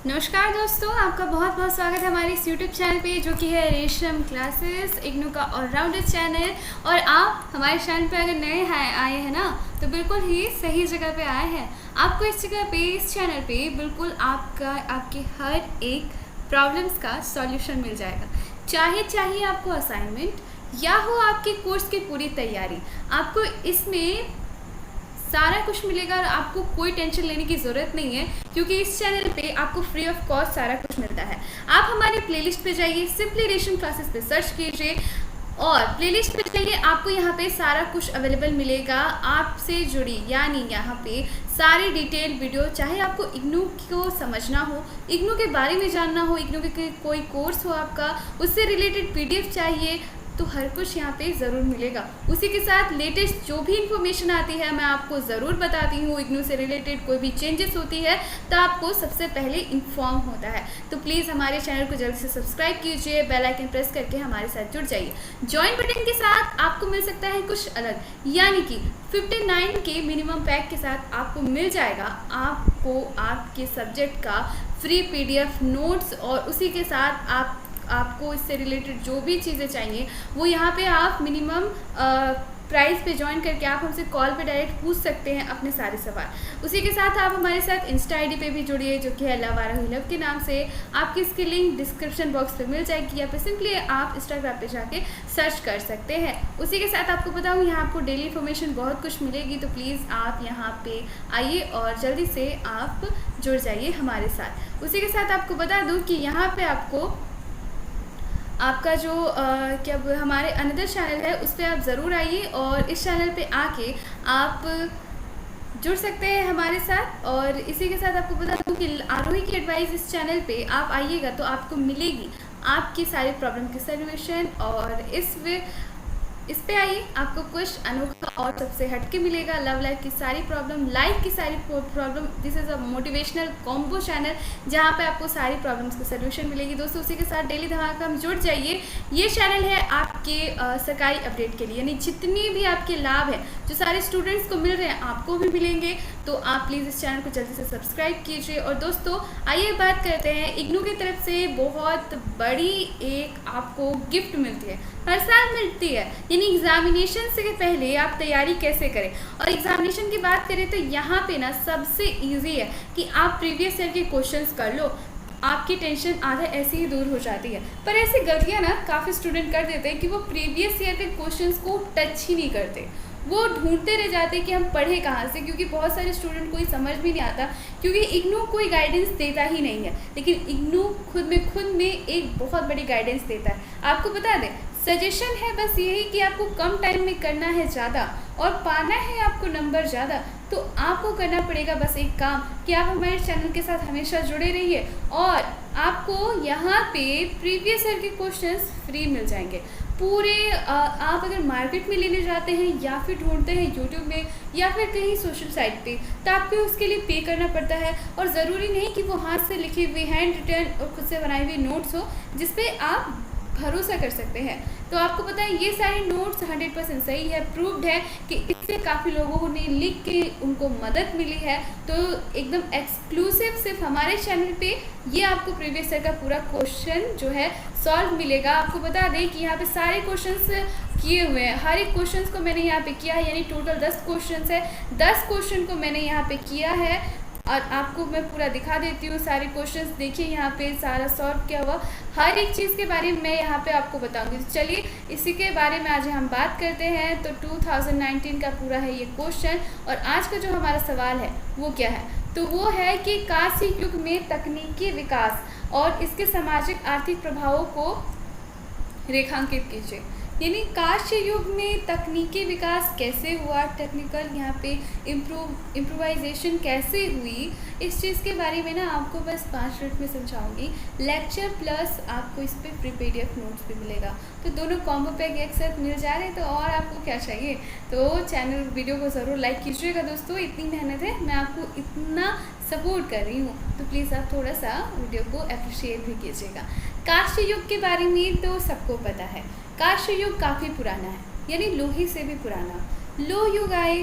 नमस्कार दोस्तों, आपका बहुत बहुत स्वागत है हमारे इस यूट्यूब चैनल पे जो कि है रेशम क्लासेस इग्नू का ऑलराउंडर चैनल। और आप हमारे चैनल पे अगर नए आए हैं ना, तो बिल्कुल ही सही जगह पे आए हैं। आपको इस जगह पे, इस चैनल पे बिल्कुल आपके हर एक प्रॉब्लम्स का सॉल्यूशन मिल जाएगा। चाहिए आपको असाइनमेंट या हो आपके कोर्स की पूरी तैयारी, आपको इसमें सारा कुछ मिलेगा और आपको कोई टेंशन लेने की ज़रूरत नहीं है, क्योंकि इस चैनल पे आपको फ्री ऑफ कॉस्ट सारा कुछ मिलता है। आप हमारे प्लेलिस्ट पे जाइए, सिंपली रेशम क्लासेस पे सर्च कीजिए और प्लेलिस्ट पे जाइए। आपको यहाँ पे सारा कुछ अवेलेबल मिलेगा आपसे जुड़ी, यानी यहाँ पे सारी डिटेल वीडियो। चाहे आपको इग्नू को समझना हो, इग्नू के बारे में जानना हो, इग्नू के कोई कोर्स हो आपका, उससे रिलेटेड PDF चाहिए, तो हर कुछ यहाँ पे ज़रूर मिलेगा। उसी के साथ लेटेस्ट जो भी इंफॉर्मेशन आती है मैं आपको ज़रूर बताती हूँ। इग्नू से रिलेटेड कोई भी चेंजेस होती है तो आपको सबसे पहले इन्फॉर्म होता है। तो प्लीज़ हमारे चैनल को जल्दी से सब्सक्राइब कीजिए, बेल आइकन प्रेस करके हमारे साथ जुड़ जाइए। ज्वाइन बटन के साथ आपको मिल सकता है कुछ अलग, यानी कि 59 के मिनिमम पैक के साथ आपको मिल जाएगा आपको आपके सब्जेक्ट का फ्री PDF नोट्स, और उसी के साथ आपको इससे रिलेटेड जो भी चीज़ें चाहिए वो यहाँ पे आप मिनिमम प्राइस पे ज्वाइन करके आप हमसे कॉल पे डायरेक्ट पूछ सकते हैं अपने सारे सवाल। उसी के साथ आप हमारे साथ इंस्टा ID पे भी जुड़िए, जो कि है लव के नाम से। आपकी इसकी लिंक डिस्क्रिप्शन बॉक्स पे मिल जाएगी, या फिर सिंपली आप इंस्टाग्राम पे जाके सर्च कर सकते हैं। उसी के साथ आपको बताऊँ, यहाँ आपको डेली इन्फॉर्मेशन बहुत कुछ मिलेगी, तो प्लीज़ आप यहाँ पे आइए और जल्दी से आप जुड़ जाइए हमारे साथ। उसी के साथ आपको बता दूँ कि यहाँ पर आपको आपका जो क्या हमारे अनदर चैनल है उस पर आप ज़रूर आइए, और इस चैनल पे आके आप जुड़ सकते हैं हमारे साथ। और इसी के साथ आपको बता दूँ कि आरोही की एडवाइस इस चैनल पे आप आइएगा तो आपको मिलेगी आपकी सारी प्रॉब्लम की सॉल्यूशन। और इस पे आइए, आपको कुछ अनोखा और सबसे हटके मिलेगा। लव लाइफ की सारी प्रॉब्लम, लाइफ की सारी problem. This is a motivational combo channel जहाँ पे आपको सारी प्रॉब्लम्स की सलूशन मिलेगी। दोस्तों, उसी के साथ डेली धमाका हम जुड़ जाइए। ये चैनल है आपके सरकारी अपडेट के लिए, यानी जितने भी आपके लाभ हैं जो सारे स्टूडेंट्स को मिल रहे हैं आपको भी मिलेंगे। तो आप प्लीज़ इस चैनल को जल्दी से सब्सक्राइब कीजिए। और दोस्तों, आइए बात करते हैं, इग्नू की तरफ से बहुत बड़ी एक आपको गिफ्ट मिलती है, हर साल मिलती है, यानी एग्जामिनेशन से पहले आप तैयारी कैसे करें। और एग्जामिनेशन की बात करें तो यहाँ पे ना सबसे इजी है कि आप प्रीवियस ईयर के क्वेश्चंस कर लो, आपकी टेंशन आधा ऐसे ही दूर हो जाती है। पर ऐसी गलतियाँ ना काफ़ी स्टूडेंट कर देते हैं कि वो प्रीवियस ईयर के क्वेश्चंस को टच ही नहीं करते, वो ढूंढते रह जाते हैं कि हम पढ़े कहाँ से, क्योंकि बहुत सारे स्टूडेंट को ही समझ भी नहीं आता, क्योंकि इग्नू कोई गाइडेंस देता ही नहीं है। लेकिन इग्नू खुद में एक बहुत बड़ी गाइडेंस देता है। आपको बता दें, सजेशन है बस यही कि आपको कम टाइम में करना है ज़्यादा और पाना है आपको नंबर ज़्यादा, तो आपको करना पड़ेगा बस एक काम कि आप हमारे चैनल के साथ हमेशा जुड़े रहिए, और आपको यहाँ पे प्रीवियस ईयर के क्वेश्चंस फ्री मिल जाएंगे पूरे। आप अगर मार्केट में लेने जाते हैं या फिर ढूंढते हैं यूट्यूब में या फिर कहीं सोशल साइट पे, तो आपको उसके लिए पे करना पड़ता है। और ज़रूरी नहीं कि वो हाथ से लिखे हुए हैंड रिटन और खुद से बनाए हुए नोट्स हो जिसपे आप भरोसा कर सकते हैं। तो आपको पता है ये सारे नोट्स 100% सही है, प्रूव्ड है कि इससे काफ़ी लोगों ने लिख के उनको मदद मिली है। तो एकदम एक्सक्लूसिव सिर्फ हमारे चैनल पे ये आपको प्रीवियस ईयर का पूरा क्वेश्चन जो है सॉल्व मिलेगा। आपको बता दें कि यहाँ पे सारे क्वेश्चंस किए हुए हैं, हर एक क्वेश्चंस को मैंने यहाँ पे किया है, यानी टोटल 10 क्वेश्चंस है। 10 क्वेश्चन को मैंने यहाँ पे किया है और आपको मैं पूरा दिखा देती हूँ सारे क्वेश्चंस। देखिए यहाँ पे सारा सॉल्व किया हुआ, हर एक चीज़ के बारे में मैं यहाँ पे आपको बताऊंगी। तो चलिए इसी के बारे में आज हम बात करते हैं। तो 2019 का पूरा है ये क्वेश्चन, और आज का जो हमारा सवाल है वो क्या है, तो वो है कि कांस्य युग में तकनीकी विकास और इसके सामाजिक आर्थिक प्रभावों को रेखांकित कीजिए। यानी कांस्य युग में तकनीकी विकास कैसे हुआ, टेक्निकल यहाँ पे इम्प्रोवाइजेशन कैसे हुई, इस चीज़ के बारे में ना आपको बस 5 मिनट में समझाऊंगी। लेक्चर प्लस आपको इस पर फ्री PDF नोट्स भी मिलेगा, तो दोनों कॉम्बो पैक एक साथ मिल जा रहे हैं। तो और आपको क्या चाहिए, तो चैनल वीडियो को ज़रूर लाइक कीजिएगा दोस्तों, इतनी मेहनत है, मैं आपको इतना सपोर्ट कर रही हूँ, तो प्लीज़ आप थोड़ा सा वीडियो को अप्रिशिएट भी कीजिएगा। कांस्य युग के बारे में तो सबको पता है, कांस्य युग काफ़ी पुराना है, यानी लोहे से भी पुराना। लोह युग आए,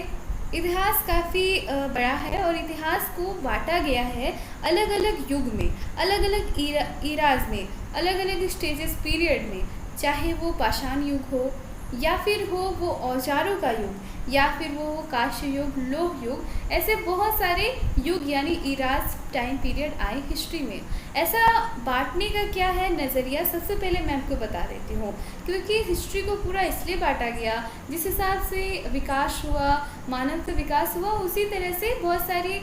इतिहास काफ़ी बड़ा है और इतिहास को बांटा गया है अलग अलग युग में, अलग अलग ईराज में, अलग अलग स्टेजेस पीरियड में। चाहे वो पाषाण युग हो, या फिर हो वो औजारों का युग, या फिर वो हो कांस्य युग, लोह युग, ऐसे बहुत सारे युग यानी ईराज टाइम पीरियड आए हिस्ट्री में। ऐसा बांटने का क्या है नज़रिया, सबसे पहले मैं आपको बता देती हूँ। क्योंकि हिस्ट्री को पूरा इसलिए बांटा गया, जिस हिसाब से विकास हुआ, मानव का विकास हुआ, उसी तरह से बहुत सारी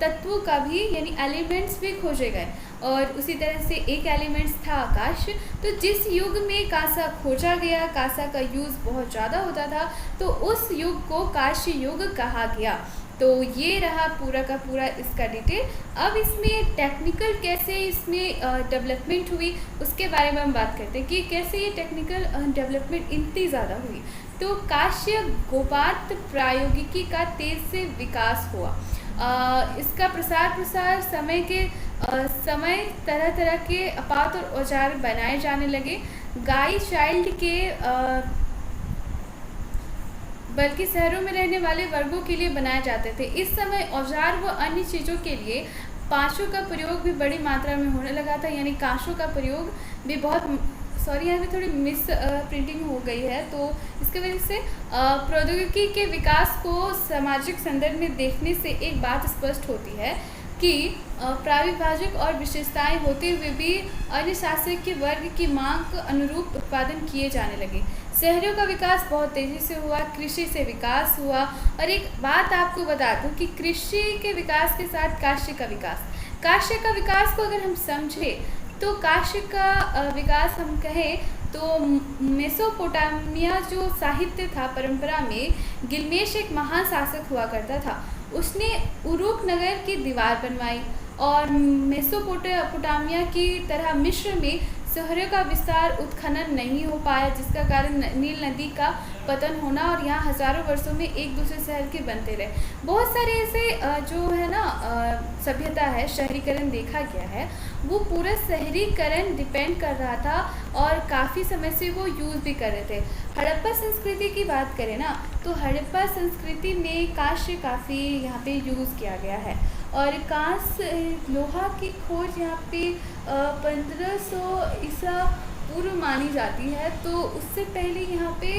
तत्वों का भी यानी एलिमेंट्स भी खोजे गए। और उसी तरह से एक एलिमेंट्स था आकाश। तो जिस युग में कांसा खोजा गया, कांसा का यूज़ बहुत ज़्यादा होता था, तो उस युग को कांस्य युग कहा गया। तो ये रहा पूरा का पूरा इसका डिटेल। अब इसमें टेक्निकल कैसे इसमें डेवलपमेंट हुई, उसके बारे में हम बात करते हैं कि कैसे ये टेक्निकल डेवलपमेंट इतनी ज़्यादा हुई। तो कांस्य गोपात प्रौद्योगिकी का तेज़ से विकास हुआ। इसका प्रसार समय तरह तरह के आपात और औजार बनाए जाने लगे। गाय चाइल्ड के बल्कि शहरों में रहने वाले वर्गों के लिए बनाए जाते थे। इस समय औजार व अन्य चीज़ों के लिए पांचों का प्रयोग भी बड़ी मात्रा में होने लगा था, यानी कांसों का प्रयोग भी बहुत, सॉरी यहाँ पे थोड़ी मिस प्रिंटिंग हो गई है, तो इसके वजह से प्रौद्योगिकी के विकास को सामाजिक संदर्भ में देखने से एक बात स्पष्ट होती है कि प्राविभाजिक और विशेषताएं होते हुए भी अन्य शासकीय वर्ग की मांग के अनुरूप उत्पादन किए जाने लगे। शहरों का विकास बहुत तेज़ी से हुआ, कृषि से विकास हुआ। और एक बात आपको बता दूं कि कृषि के विकास के साथ कांस्य का विकास को अगर हम समझें तो कांस्य का विकास हम कहें तो मेसोपोटामिया जो साहित्य था परंपरा में, गिलमेश एक महान शासक हुआ करता था। उसने उरुक नगर की दीवार बनवाई और मेसोपोटामिया की तरह मिस्र में शहरों का विस्तार उत्खनन नहीं हो पाया, जिसका कारण नील नदी का पतन होना और यहाँ हज़ारों वर्षों में एक दूसरे शहर के बनते रहे। बहुत सारे ऐसे जो है ना सभ्यता है, शहरीकरण देखा गया है, वो पूरा शहरीकरण डिपेंड कर रहा था और काफ़ी समय से वो यूज़ भी कर रहे थे। हड़प्पा संस्कृति की बात करें ना, तो हड़प्पा संस्कृति में कांस्य काफ़ी यहाँ पे यूज़ किया गया है और कांस्य लोहा की खोज यहाँ पे 1500 ईसा पूर्व मानी जाती है। तो उससे पहले यहाँ पे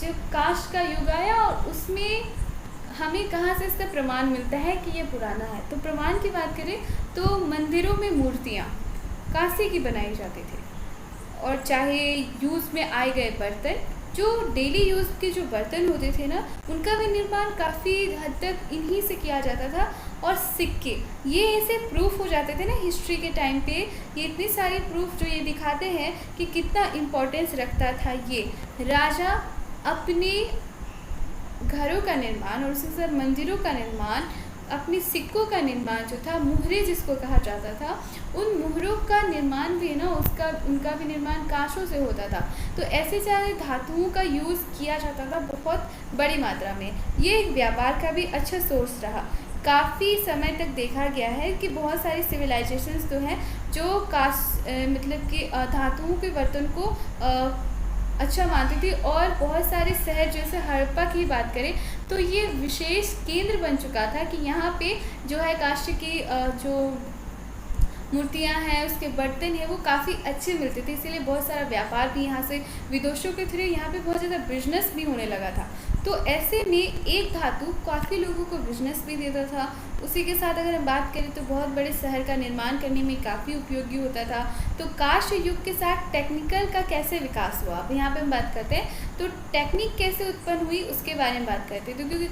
जब कांस्य का युग आया और उसमें हमें कहाँ से इसका प्रमाण मिलता है कि ये पुराना है। तो प्रमाण की बात करें तो मंदिरों में मूर्तियाँ कांसे की बनाई जाती थी, और चाहे यूज़ में आए गए बर्तन, जो डेली यूज़ के जो बर्तन होते थे ना, उनका भी निर्माण काफ़ी हद तक इन्हीं से किया जाता था। और सिक्के, ये ऐसे प्रूफ हो जाते थे ना हिस्ट्री के टाइम पे, ये इतनी सारी प्रूफ जो ये दिखाते हैं कि कितना इम्पोर्टेंस रखता था ये राजा अपने घरों का निर्माण और उसके साथ मंदिरों का निर्माण, अपने सिक्कों का निर्माण जो था, मुहरे जिसको कहा जाता था, उन मुहरों का निर्माण भी ना उनका भी निर्माण कांसों से होता था। तो ऐसे सारे धातुओं का यूज़ किया जाता था बहुत बड़ी मात्रा में। ये एक व्यापार का भी अच्छा सोर्स रहा। काफ़ी समय तक देखा गया है कि बहुत सारी सिविलाइजेशंस तो हैं जो मतलब कि धातुओं के बर्तन को अच्छा मानती थी। और बहुत सारे शहर जैसे हड़प्पा की बात करें तो ये विशेष केंद्र बन चुका था कि यहाँ पे जो है कांस्य की जो मूर्तियाँ हैं, उसके बर्तन हैं, वो काफ़ी अच्छे मिलते थे। इसीलिए बहुत सारा व्यापार भी यहाँ से विदेशों के थ्रू यहाँ पे बहुत ज़्यादा बिजनेस भी होने लगा था। तो ऐसे में एक धातु काफ़ी लोगों को बिजनेस भी देता था। उसी के साथ अगर हम बात करें तो बहुत बड़े शहर का निर्माण करने में काफ़ी उपयोगी होता था। तो कांस्य युग के साथ टेक्निकल का कैसे विकास हुआ, अब यहाँ पे हम बात करते हैं। तो टेक्निक कैसे उत्पन्न हुई उसके बारे में बात करते हैं। तो क्योंकि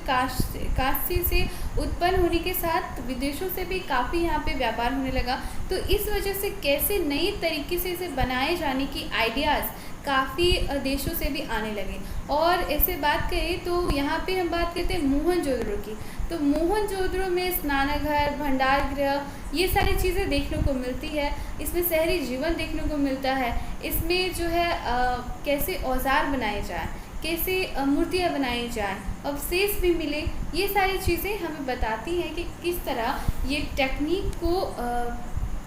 कांस्य से उत्पन्न होने के साथ विदेशों से भी काफ़ी यहाँ पे व्यापार होने लगा, तो इस वजह से कैसे नई तरीके से इसे बनाए जाने की आइडियाज़ काफ़ी देशों से भी आने लगे। और ऐसे बात करें तो यहाँ पे हम बात करते हैं मोहनजोदड़ो की। तो मोहनजोदड़ो में स्नानघर, भंडार गृह, ये सारी चीज़ें देखने को मिलती है। इसमें शहरी जीवन देखने को मिलता है। इसमें जो है कैसे औजार बनाए जाएँ, कैसे मूर्तियाँ बनाई जाएँ, अवशेष भी मिले, ये सारी चीज़ें हमें बताती हैं कि किस तरह ये टेक्निक को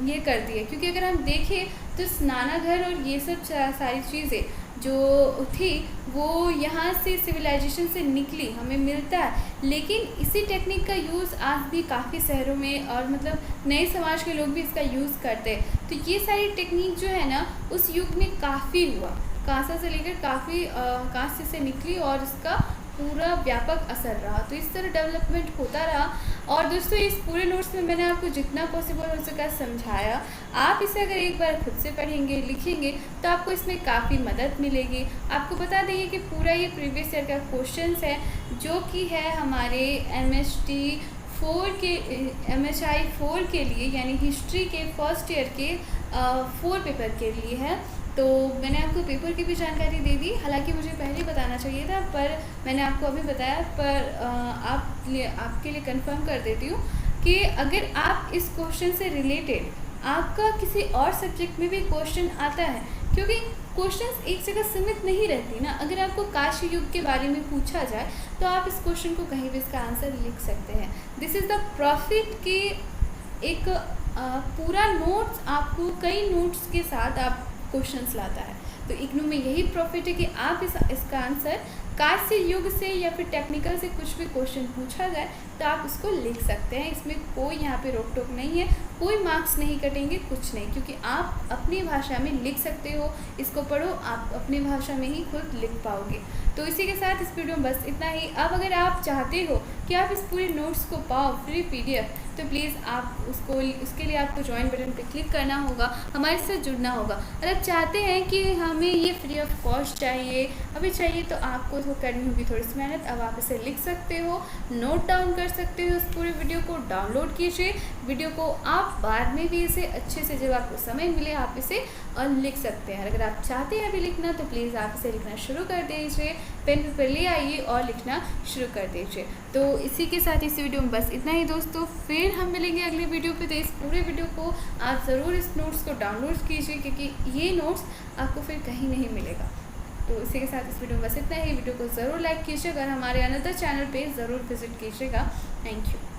ये कर दी है। क्योंकि अगर हम देखें तो स्नानाघर और ये सब सारी चीज़ें जो थी वो यहाँ से सिविलाइजेशन से निकली, हमें मिलता है, लेकिन इसी टेक्निक का यूज़ आज भी काफ़ी शहरों में और मतलब नए समाज के लोग भी इसका यूज़ करते हैं। तो ये सारी टेक्निक जो है ना उस युग में काफ़ी हुआ, कांसा से लेकर काफ़ी कांस्य से निकली और इसका पूरा व्यापक असर रहा। तो इस तरह डेवलपमेंट होता रहा। और दोस्तों इस पूरे नोट्स में मैंने आपको जितना पॉसिबल हो सका समझाया। आप इसे अगर एक बार खुद से पढ़ेंगे लिखेंगे तो आपको इसमें काफ़ी मदद मिलेगी। आपको बता देंगे कि पूरा ये प्रीवियस ईयर का क्वेश्चंस है जो कि है हमारे MHI 4 के लिए, यानी हिस्ट्री के फर्स्ट ईयर के 4 पेपर के लिए है। तो मैंने आपको पेपर की भी जानकारी दे दी, हालांकि मुझे पहले ही बताना चाहिए था पर मैंने आपको अभी बताया। पर आपके लिए कंफर्म कर देती हूँ कि अगर आप इस क्वेश्चन से रिलेटेड आपका किसी और सब्जेक्ट में भी क्वेश्चन आता है, क्योंकि क्वेश्चंस एक जगह सीमित नहीं रहती ना। अगर आपको काशी युग के बारे में पूछा जाए तो आप इस क्वेश्चन को कहीं भी इसका आंसर लिख सकते हैं। दिस इज़ द प्रॉफिट की एक पूरा नोट्स आपको कई नोट्स के साथ आप क्वेश्चंस लाता है। तो इग्नू में यही प्रॉफिट है कि आप इसका आंसर कांस्य युग से या फिर टेक्निकल से कुछ भी क्वेश्चन पूछा जाए तो आप उसको लिख सकते हैं। इसमें कोई यहाँ पे रोक टोक नहीं है, कोई मार्क्स नहीं कटेंगे, कुछ नहीं, क्योंकि आप अपनी भाषा में लिख सकते हो। इसको पढ़ो, आप अपनी भाषा में ही खुद लिख पाओगे। तो इसी के साथ इस वीडियो में बस इतना ही। अब अगर आप चाहते हो कि आप इस पूरे नोट्स को पाओ फ्री PDF, तो प्लीज़ आप उसके लिए आपको ज्वाइन बटन पे क्लिक करना होगा, हमारे साथ जुड़ना होगा। अगर आप चाहते हैं कि हमें ये फ्री ऑफ कॉस्ट चाहिए, अभी चाहिए, तो आपको तो करनी होगी थोड़ी सी मेहनत। अब आप इसे लिख सकते हो, नोट डाउन कर सकते हो, इस पूरे वीडियो को डाउनलोड कीजिए। वीडियो को आप बाद में भी इसे अच्छे से, जब आपको समय मिले, आप इसे लिख सकते हैं। अगर आप चाहते हैं अभी लिखना तो प्लीज़ आप इसे लिखना शुरू कर दीजिए, पेन पेपर ले आइए और लिखना शुरू कर दीजिए। तो इसी के साथ इस वीडियो में बस इतना ही दोस्तों। फिर हम मिलेंगे अगले वीडियो पे। तो इस पूरे वीडियो को आप ज़रूर इस नोट्स को डाउनलोड कीजिए, क्योंकि ये नोट्स आपको फिर कहीं नहीं मिलेगा। तो इसी के साथ इस वीडियो में बस इतना ही। वीडियो को ज़रूर लाइक कीजिएगा और हमारे अनदर चैनल पे ज़रूर विजिट कीजिएगा। Thank you.